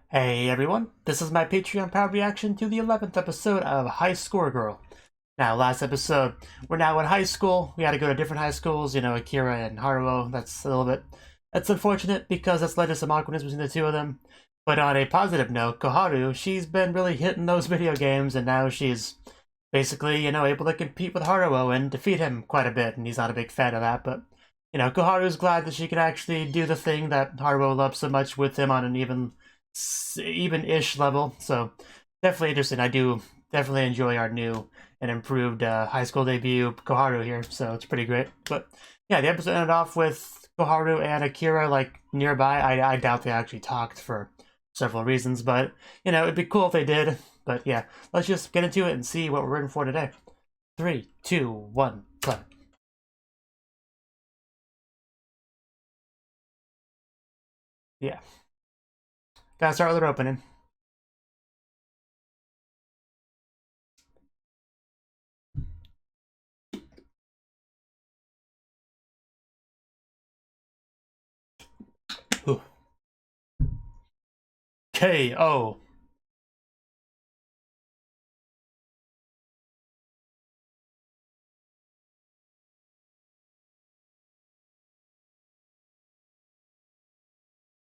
Hey everyone, this is my Patreon powered reaction to the 11th episode of High Score Girl. Now, last episode, we're now in high school. We had to go to different high schools, Akira and Haruo. That's unfortunate because that's led to some awkwardness between the two of them. But on a positive note, Koharu, she's been really hitting those video games and now she's basically, able to compete with Haruo and defeat him quite a bit. And he's not a big fan of that, but, Koharu's glad that she can actually do the thing that Haruo loves so much with him on an even-ish level. So definitely interesting. I do definitely enjoy our new and improved high school debut Koharu here, so it's pretty great. But yeah, the episode ended off with Koharu and Akira like nearby. I doubt they actually talked for several reasons, but it'd be cool if they did. But yeah, let's just get into it and see what we're in for today. 3, 2, 1, play. Yeah. Gotta start with our opening. Ooh. KO.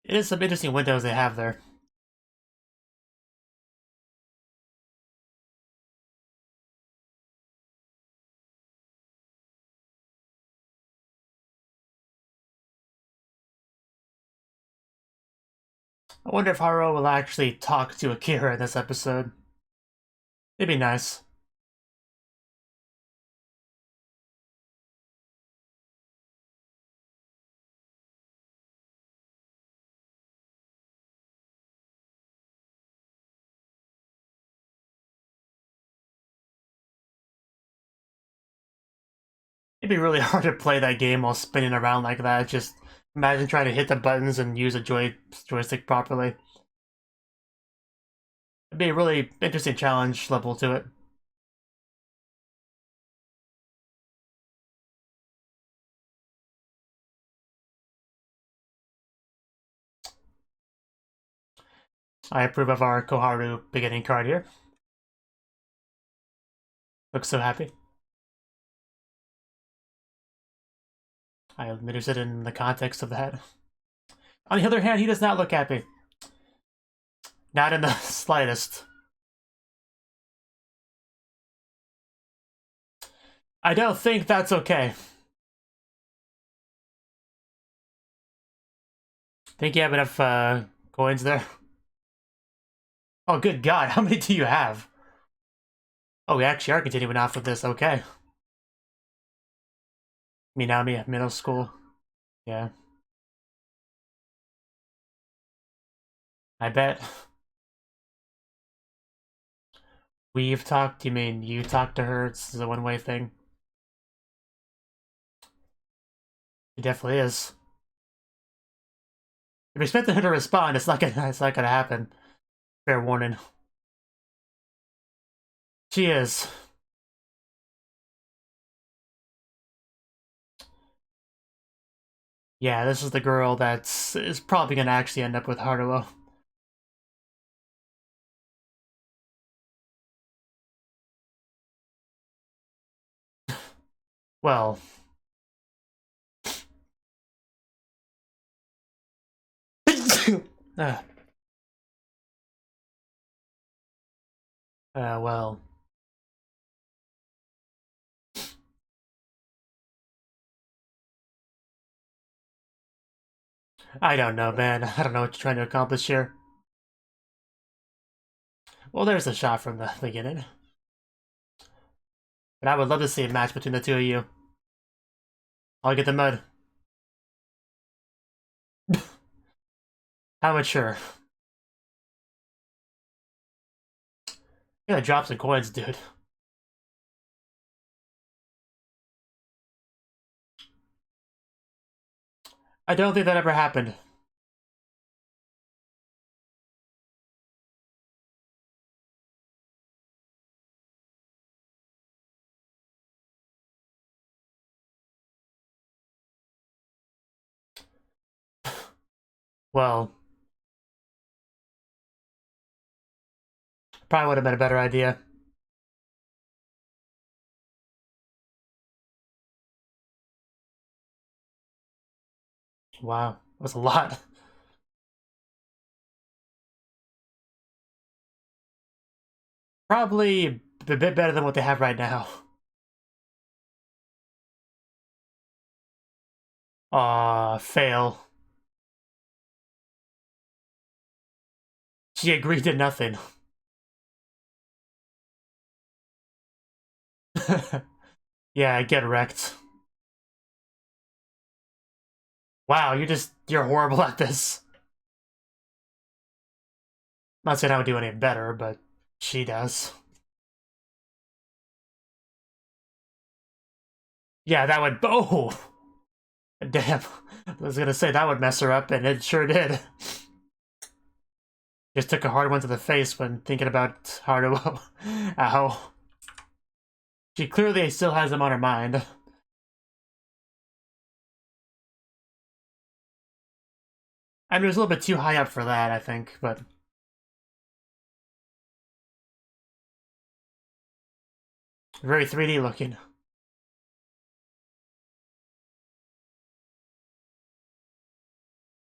It is some interesting windows they have there. I wonder if Haruo will actually talk to Akira in this episode. It'd be nice. It'd be really hard to play that game while spinning around like that. Just imagine trying to hit the buttons and use a joystick properly. It'd be a really interesting challenge level to it. I approve of our Koharu beginning card here. Looks so happy. I am interested in the context of that. On the other hand, he does not look happy. Not in the slightest. I don't think that's okay. Think you have enough coins there? Oh, good God, how many do you have? Oh, we actually are continuing off with this, okay. Minami, middle school. Yeah. I bet. We've talked, you mean you talked to her? It's a one-way thing? It definitely is. If you're expecting her to respond, it's not gonna happen. Fair warning. She is. Yeah, this is the girl that's is probably gonna actually end up with Haruo. Well. uh, well. I don't know, man. I don't know what you're trying to accomplish here. Well, there's a shot from the beginning. But I would love to see a match between the two of you. I'll get the mud. How mature. Yeah, drop some coins, dude. I don't think that ever happened. Well, Probably would have been a better idea. Wow, that was a lot. Probably a bit better than what they have right now. Fail. She agreed to nothing. Yeah, get wrecked. Wow, you're horrible at this. Not saying I would do any better, but she does. Yeah, that would. Oh! Damn. I was gonna say that would mess her up, and it sure did. Just took a hard one to the face when thinking about Haruo. Ow. She clearly still has him on her mind. I mean, it was a little bit too high up for that, I think, but... Very 3D looking.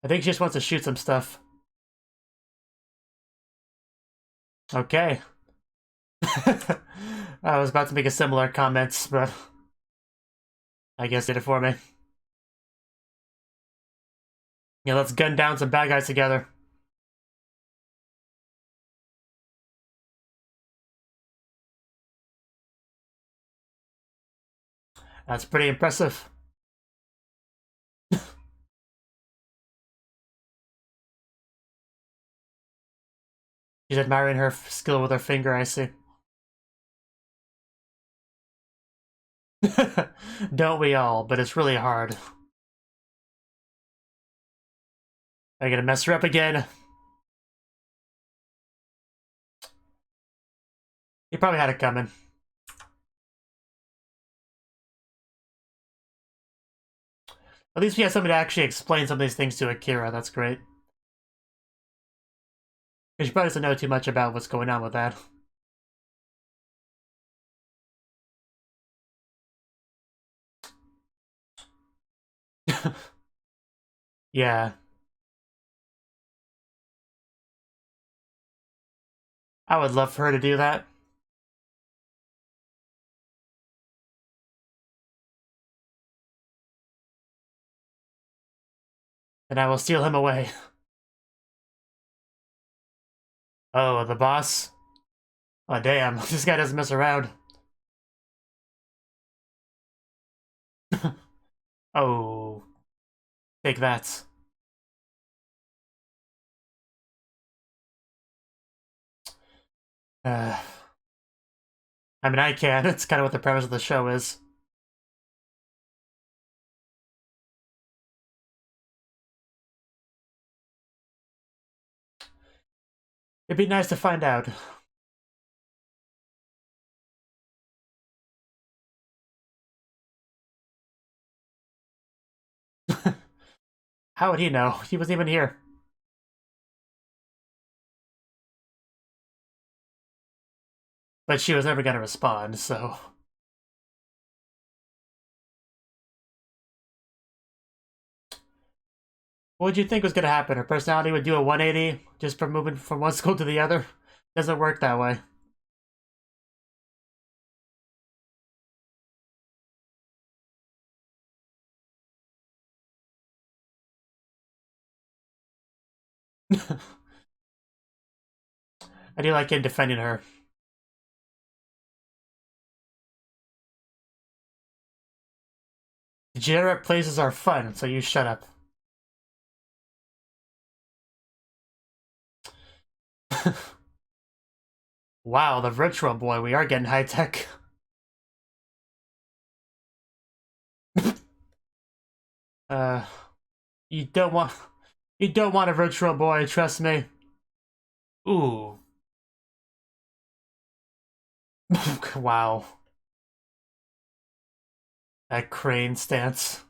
I think she just wants to shoot some stuff. Okay. I was about to make a similar comment, but... I guess did it for me. Yeah, let's gun down some bad guys together. That's pretty impressive. She's admiring her skill with her finger, I see. Don't we all, but it's really hard. I'm gonna mess her up again. He probably had it coming. At least we have somebody to actually explain some of these things to Akira, that's great. Because she probably doesn't know too much about what's going on with that. Yeah. I would love for her to do that. And I will steal him away. Oh, the boss? Oh, damn. This guy doesn't mess around. Oh. Take that. I mean, I can. It's kind of what the premise of the show is. It'd be nice to find out. How would he know? He wasn't even here. But she was never gonna respond, so... What would you think was gonna happen? Her personality would do a 180 just from moving from one school to the other? Doesn't work that way. I do like him defending her. Degenerate places are fun, so you shut up. Wow, the virtual boy, we are getting high tech. uh, you don't want a virtual boy, trust me. Ooh. Wow. That crane stance.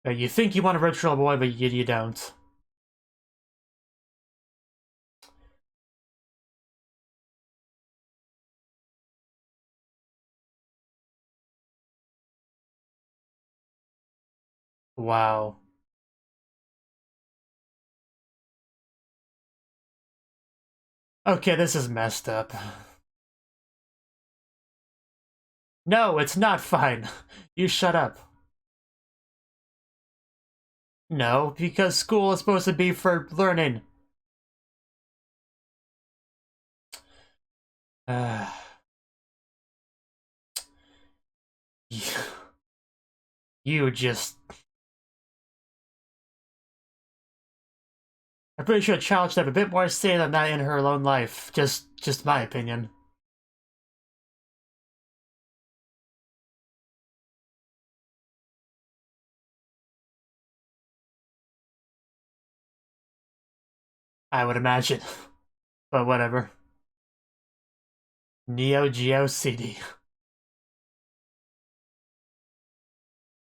You think you want a virtual boy, but you don't. Wow. Okay, this is messed up. No, it's not fine. You shut up. No, because school is supposed to be for learning. Uh, you just... I'm pretty sure a child should have a bit more say than that in her own life. Just my opinion. I would imagine. But whatever. Neo Geo CD.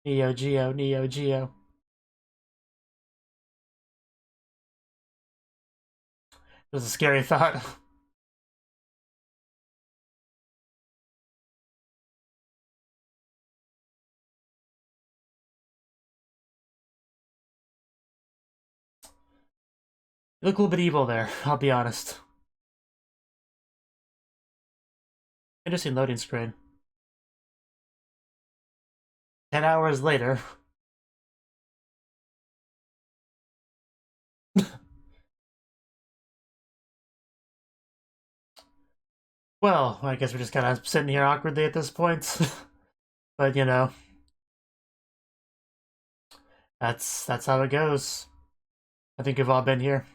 Neo Geo, Neo Geo. It was a scary thought. You look a little bit evil there, I'll be honest. Interesting loading screen. 10 hours later. Well, I guess we're just kind of sitting here awkwardly at this point. But, you know, that's how it goes. I think we've all been here.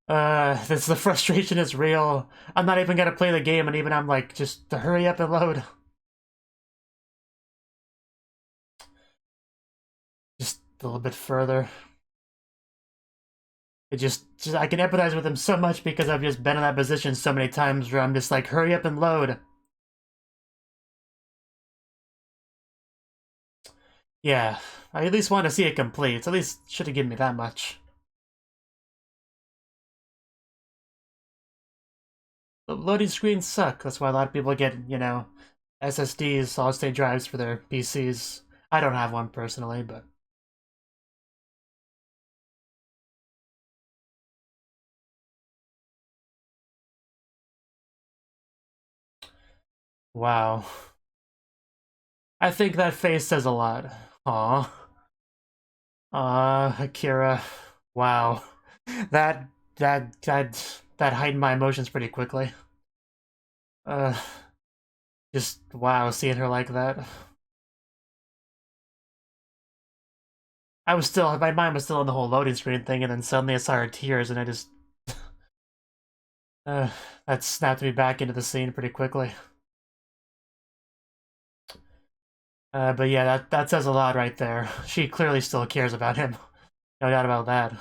The frustration is real. I'm not even gonna play the game, and even I'm like, just to hurry up and load. Just a little bit further. It just I can empathize with him so much because I've just been in that position so many times where I'm just like, hurry up and load. Yeah, I at least want to see it complete. At least should have given me that much. The loading screens suck. That's why a lot of people get, you know, SSDs, solid-state drives for their PCs. I don't have one personally, but... Wow. I think that face says a lot. Aw. Akira. Wow. That, that heightened my emotions pretty quickly. Uh, just, wow, seeing her like that. I was still, my mind was still on the whole loading screen thing, and then suddenly I saw her tears, and I just... Uh, that snapped me back into the scene pretty quickly. But yeah, that says a lot right there. She clearly still cares about him. No doubt about that.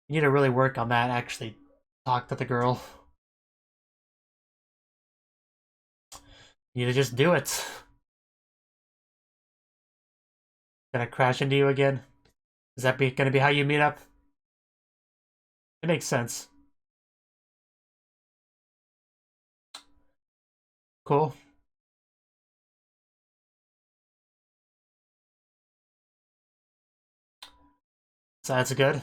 You need to really work on that, actually talk to the girl. You need to just do it. Gonna crash into you again? Is that gonna be how you meet up? It makes sense. Cool. So that's good.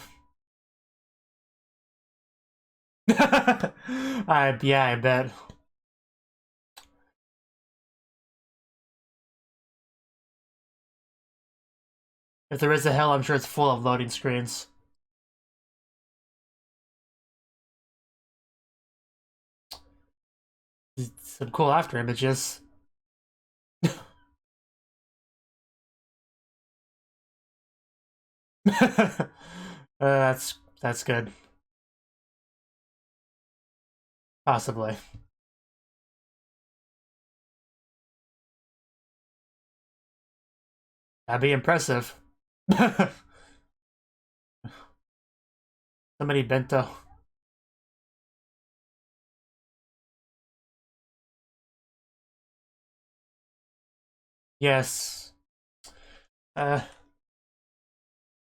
Yeah, I bet. If there is a hell, I'm sure it's full of loading screens. Some cool after images. That's good. Possibly. That'd be impressive. Somebody bento. Yes.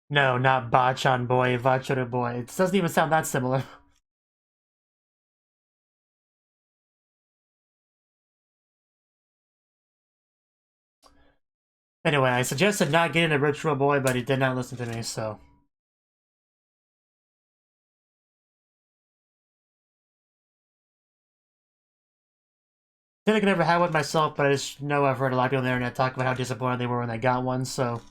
No, not Bachan boy, Vachoro boy. It doesn't even sound that similar. Anyway, I suggested not getting a ritual boy, but he did not listen to me, so. I think I never had one myself, but I just know I've heard a lot of people on the internet talk about how disappointed they were when they got one, so.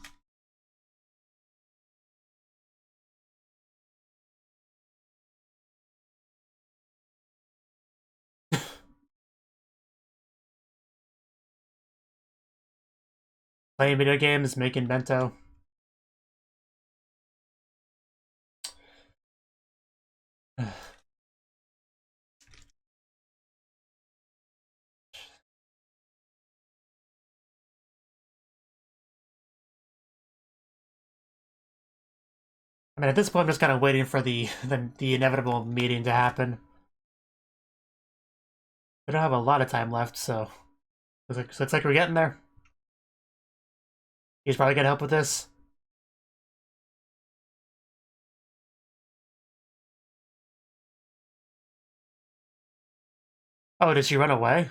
Playing video games, making bento. I mean, at this point, I'm just kind of waiting for the inevitable meeting to happen. We don't have a lot of time left, so it's like we're getting there. He's probably gonna help with this. Oh, did she run away?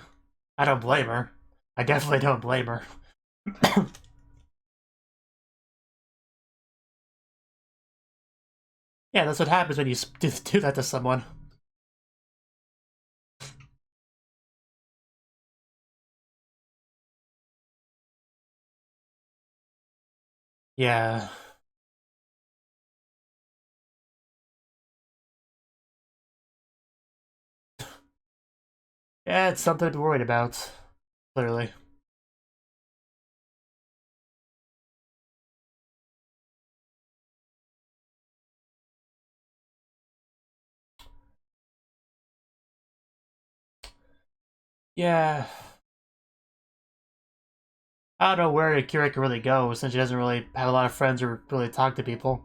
I don't blame her. I definitely don't blame her. Yeah, that's what happens when you do that to someone. Yeah. Yeah, it's something to be worried about. Clearly. Yeah. I don't know where Akira can really go since she doesn't really have a lot of friends or really talk to people.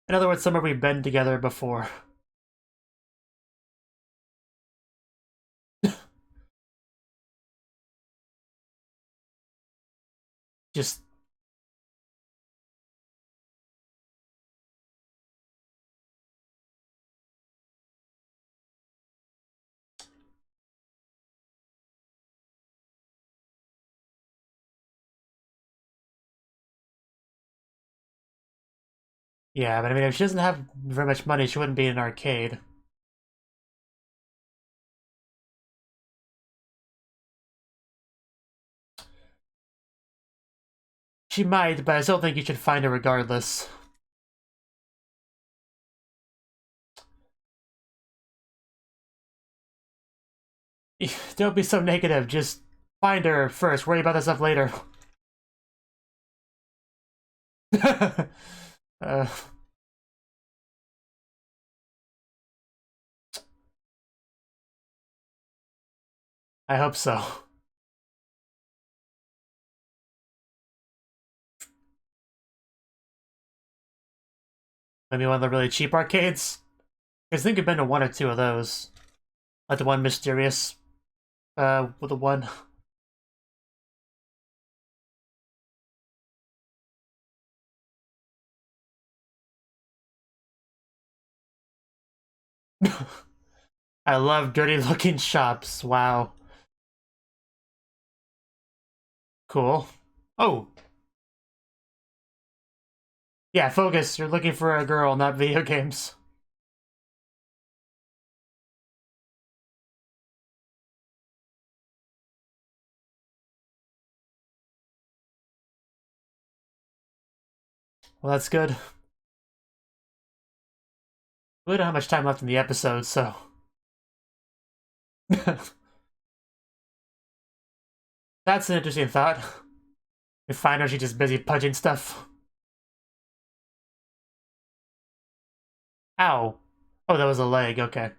In other words, somewhere we've been together before. Just yeah, but I mean, if she doesn't have very much money, she wouldn't be in an arcade. She might, but I still think you should find her regardless. Don't be so negative. Just find her first. Worry about that stuff later. uh, I hope so. Maybe one of the really cheap arcades. I think I've been to one or two of those. Like the one mysterious, with the one. I love dirty looking shops. Wow. Cool. Oh. Yeah, focus. You're looking for a girl, not video games. Well, that's good. We don't have much time left in the episode, so. That's an interesting thought. We find her, she's just busy pudging stuff. Ow. Oh, that was a leg, okay.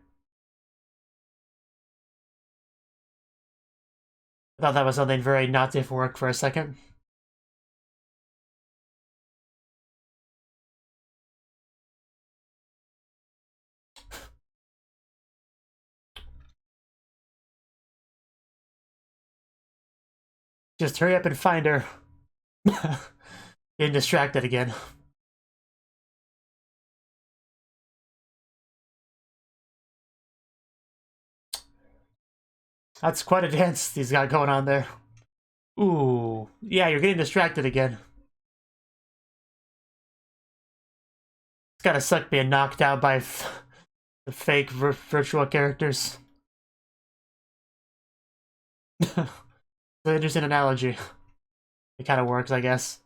I thought that was something very not safe for work for a second. Just hurry up and find her. Getting distracted again. That's quite a dance he's got going on there. Ooh, yeah, you're getting distracted again. It's gotta suck being knocked out by the fake virtual characters. It's an interesting analogy. It kind of works, I guess.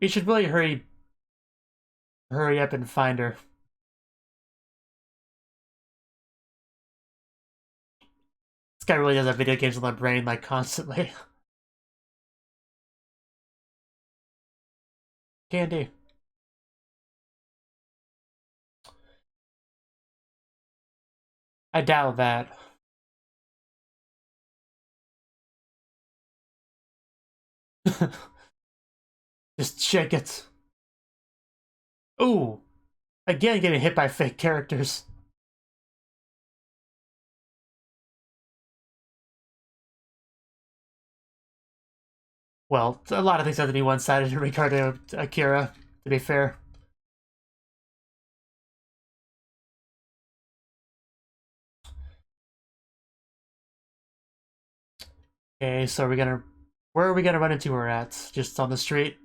You should really hurry up and find her. This guy really does have video games on the brain, like, constantly. Candy. I doubt that. Just shake it. Ooh. Again, getting hit by fake characters. Well, a lot of things have to be one-sided in regard to Akira, to be fair. Okay, so we're gonna... Where are we gonna run into her at? Just on the street?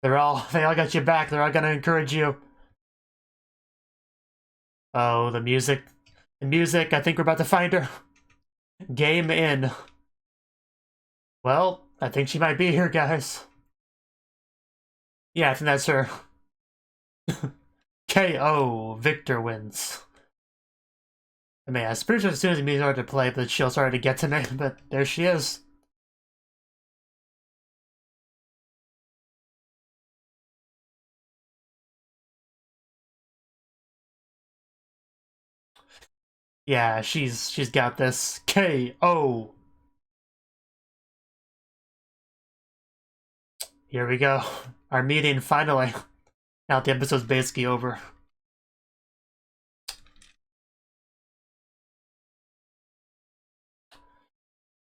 They all got your back. They're all gonna encourage you. Oh, the music. The music, I think we're about to find her. Game in. Well, I think she might be here, guys. Yeah, I think that's her. KO. Victor wins. I mean, I was pretty sure as soon as the music started to play, the chill started to get to me, but there she is. Yeah, she's got this. KO. Here we go. Our meeting finally. Now the episode's basically over.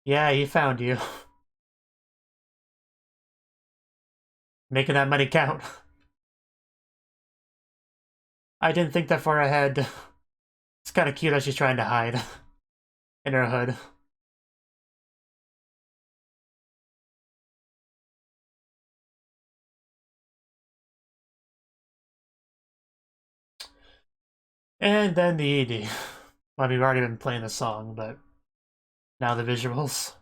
Yeah, he found you. Making that money count. I didn't think that far ahead. It's kind of cute that she's trying to hide in her hood. And then the ED. Well, we've already been playing the song, but now the visuals.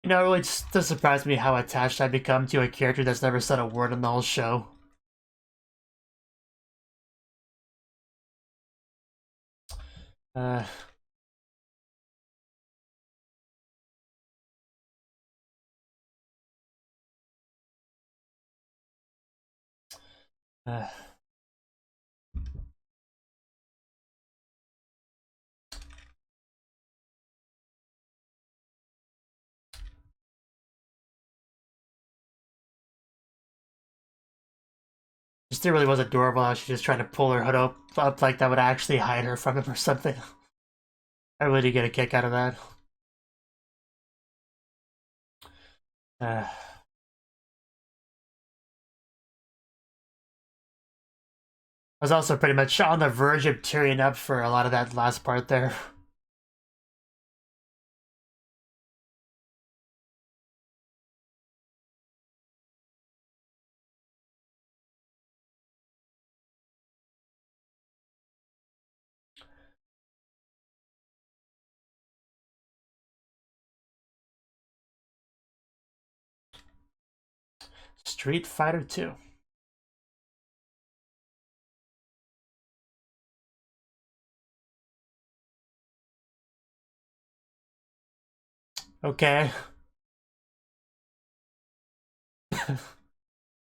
You know, it really just does surprise me how attached I've become to a character that's never said a word in the whole show. Uh, uh, just it really was adorable how she's just trying to pull her hood up like that would actually hide her from him or something. I really did get a kick out of that. Uh, I was also pretty much on the verge of tearing up for a lot of that last part there. Street Fighter 2. Okay.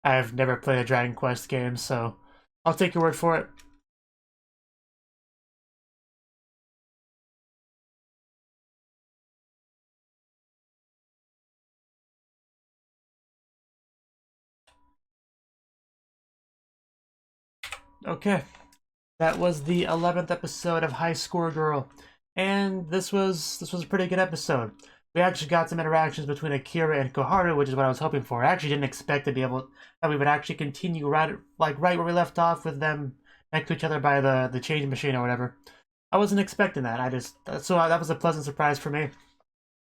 I've never played a Dragon Quest game, so I'll take your word for it. Okay. That was the 11th episode of High Score Girl. And this was a pretty good episode. We actually got some interactions between Akira and Koharu, which is what I was hoping for. I actually didn't expect to be able that we would actually continue right where we left off with them next to each other by the change machine or whatever. I wasn't expecting that. That was a pleasant surprise for me.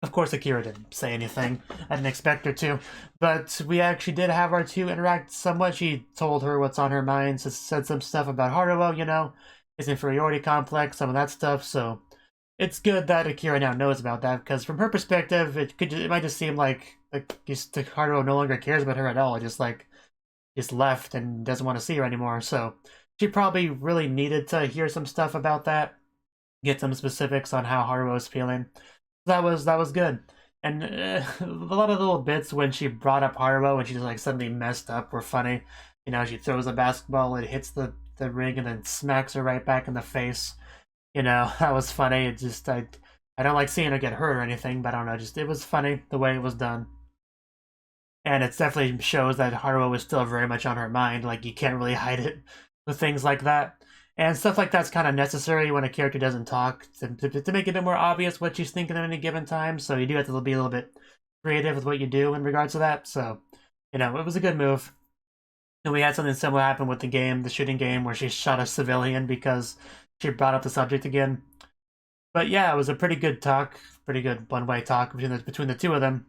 Of course, Akira didn't say anything. I didn't expect her to. But we actually did have our two interact somewhat. She told her what's on her mind, said some stuff about Haruo, you know, his inferiority complex, some of that stuff. So it's good that Akira now knows about that, because from her perspective, it might just seem like Haruo no longer cares about her at all. Just left and doesn't want to see her anymore. So she probably really needed to hear some stuff about that, get some specifics on how Haruo is feeling. That was good. And a lot of little bits when she brought up Haruo and she just like suddenly messed up were funny. You know, she throws a basketball, it hits the ring and then smacks her right back in the face. You know, that was funny. It just I don't like seeing her get hurt or anything, but I don't know, just it was funny the way it was done. And it definitely shows that Haruo was still very much on her mind. Like, you can't really hide it with things like that. And stuff like that's kind of necessary when a character doesn't talk, to make it a bit more obvious what she's thinking at any given time. So you do have to be a little bit creative with what you do in regards to that. So, you know, it was a good move. And we had something similar happen with the shooting game, where she shot a civilian because she brought up the subject again. But yeah, it was a pretty good talk, pretty good one-way talk between the two of them.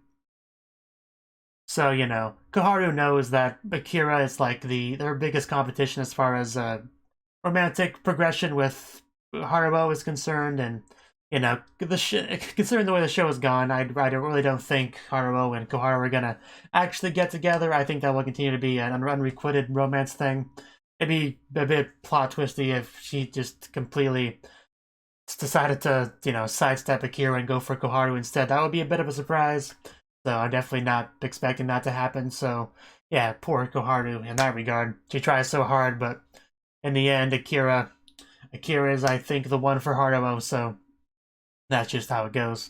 So, you know, Koharu knows that Akira is like their biggest competition as far as romantic progression with Haruo is concerned, and you know, considering the way the show has gone, I really don't think Haruo and Koharu are gonna actually get together. I think that will continue to be an unrequited romance thing. It'd be a bit plot twisty if she just completely decided to, you know, sidestep Akira and go for Koharu instead. That would be a bit of a surprise. So I'm definitely not expecting that to happen. So yeah, poor Koharu in that regard. She tries so hard, but in the end, Akira is, I think, the one for Haruo, so that's just how it goes.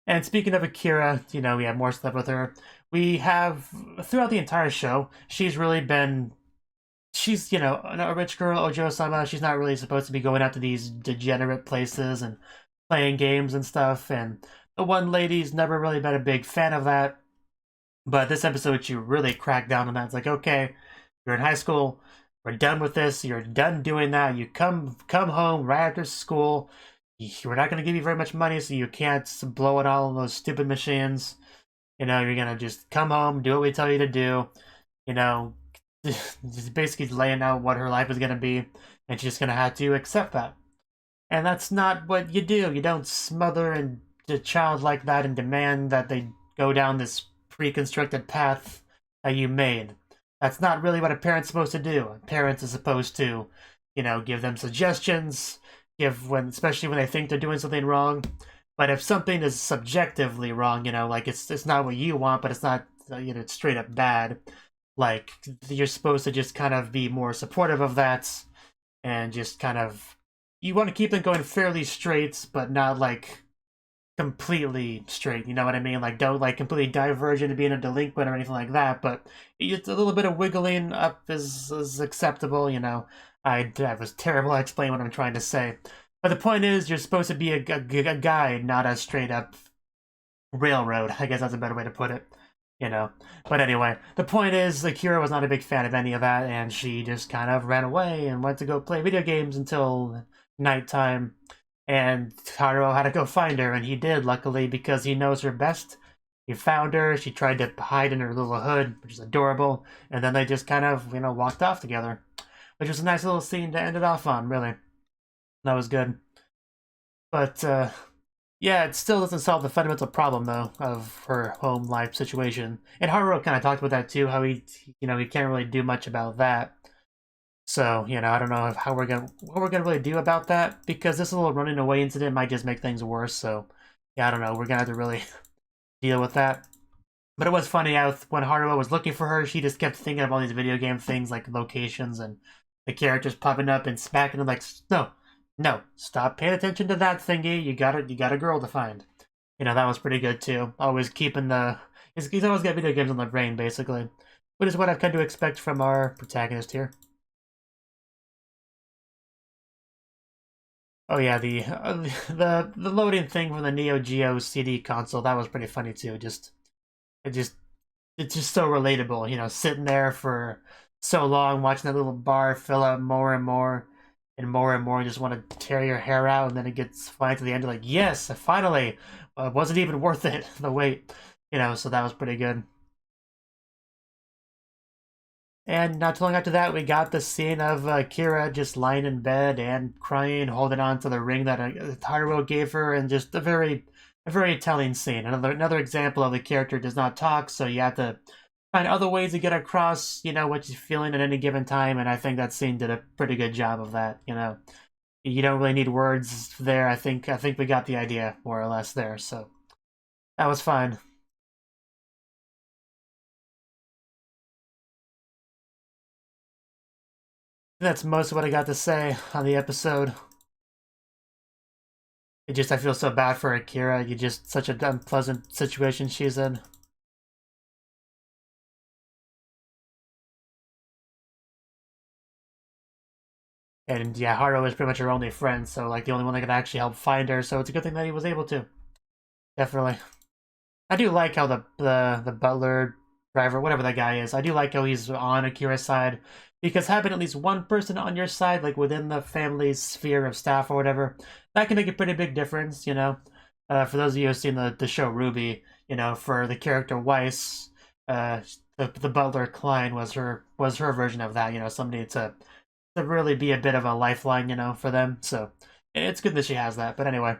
And speaking of Akira, you know, we have more stuff with her. We have, throughout the entire show, she's, you know, a rich girl, Ojo-sama. She's not really supposed to be going out to these degenerate places and playing games and stuff, and the one lady's never really been a big fan of that. But this episode, she really cracked down on that. It's like, okay, you're in high school, we're done with this. You're done doing that. You come home right after school. We're not going to give you very much money, so you can't blow it all on those stupid machines. You know, you're going to just come home, do what we tell you to do. You know, just basically laying out what her life is going to be, and she's just going to have to accept that. And that's not what you do. You don't smother a child like that and demand that they go down this pre-constructed path that you made. That's not really what a parent's supposed to do. A parent is supposed to, you know, give them suggestions, especially when they think they're doing something wrong. But if something is subjectively wrong, you know, like it's not what you want, but it's not, you know, it's straight up bad, like, you're supposed to just kind of be more supportive of that, and just kind of, you want to keep them going fairly straight, but not like completely straight, you know what I mean? Like, don't like completely diverge into being a delinquent or anything like that, but it's a little bit of wiggling up is acceptable, you know. I was terrible at explaining what I'm trying to say. But the point is, you're supposed to be a guide, not a straight up railroad. I guess that's a better way to put it, you know. But anyway, the point is, Akira was not a big fan of any of that, and she just kind of ran away and went to go play video games until nighttime. And Haruo had to go find her, and he did, luckily, because he knows her best. He found her, she tried to hide in her little hood, which is adorable, and then they just kind of, you know, walked off together. Which was a nice little scene to end it off on, really. That was good. But, yeah, it still doesn't solve the fundamental problem, though, of her home life situation. And Haruo kind of talked about that, too, how he can't really do much about that. So, you know, I don't know what we're gonna really do about that, because this little running away incident might just make things worse. So, yeah, I don't know. We're gonna have to really deal with that. But it was funny how when Haruo was looking for her, she just kept thinking of all these video game things like locations and the characters popping up and smacking them like, no, stop paying attention to that thingy. You got a girl to find. You know, that was pretty good too. Always keeping he's always got video games on the brain, basically, which is what I've come to expect from our protagonist here. Oh yeah, the loading thing from the Neo Geo CD console, that was pretty funny too. It just it's just so relatable, you know, sitting there for so long watching that little bar fill up more and more and more, and just want to tear your hair out, and then it gets finally to the end, you're like, yes, finally, it wasn't even worth it, the wait, you know, so that was pretty good. And not too long after that, we got the scene of Kira just lying in bed and crying, holding on to the ring that Haruo gave her, and just a very telling scene. Another example of the character does not talk, so you have to find other ways to get across, you know, what you're feeling at any given time. And I think that scene did a pretty good job of that. You know, you don't really need words there. I think we got the idea more or less there. So that was fine. That's most of what I got to say on the episode. It just I feel so bad for Akira. You just such an unpleasant situation she's in. And yeah, Haru is pretty much her only friend, so like the only one that could actually help find her. So it's a good thing that he was able to. Definitely. I do like how the butler driver, whatever that guy is, I do like how he's on Akira's side, because having at least one person on your side, like within the family's sphere of staff or whatever, that can make a pretty big difference. You know, for those of you who've seen the show Ruby, you know, for the character Weiss, the butler Klein was her version of that. You know, somebody to really be a bit of a lifeline, you know, for them. So it's good that she has that. But anyway,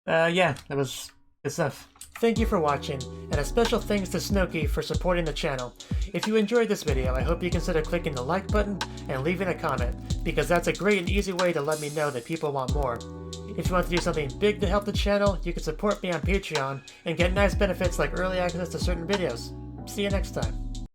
yeah, that was good stuff. Thank you for watching, and a special thanks to Cnouki for supporting the channel. If you enjoyed this video, I hope you consider clicking the like button and leaving a comment, because that's a great and easy way to let me know that people want more. If you want to do something big to help the channel, you can support me on Patreon and get nice benefits like early access to certain videos. See you next time.